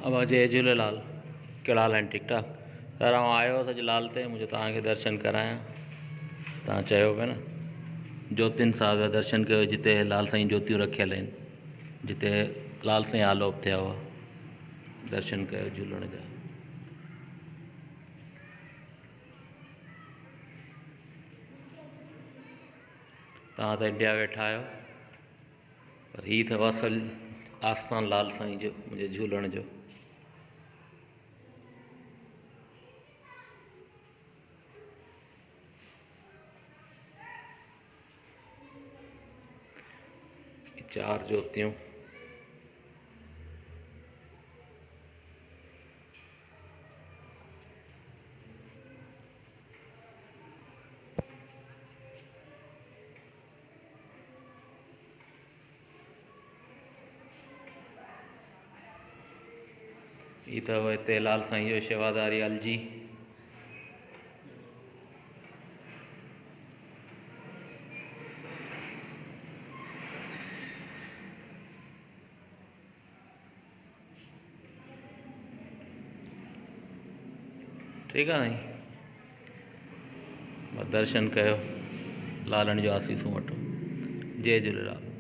अब जय झूलेलाल। कहिड़ा हाल आहिनि? ठीकु ठाक सर। आउं आयो हुअसि अॼु लाल ते, मुंहिंजो तव्हांखे दर्शन करायां। तव्हां चयो पिया न ज्योतियुनि साहिब जा दर्शन कयो, जिते लाल साईं ज्योतियूं रखियल आहिनि, जिते लाल साईं आलोप थिया हुआ। दर्शन कयो झूलण जा। तव्हां त इंडिया वेठा आहियो, पर हीअ अथव असल आस्थान लाल साईं जो, मुंहिंजे झूलण जो। चार ज्योतियूं ही अथव हिते लाल साईं जो शेवादारी अलजी। ठीकु आहे साईं, दर्शन कयो, लालण जो आसीसूं वठो। जय झूलेलाल।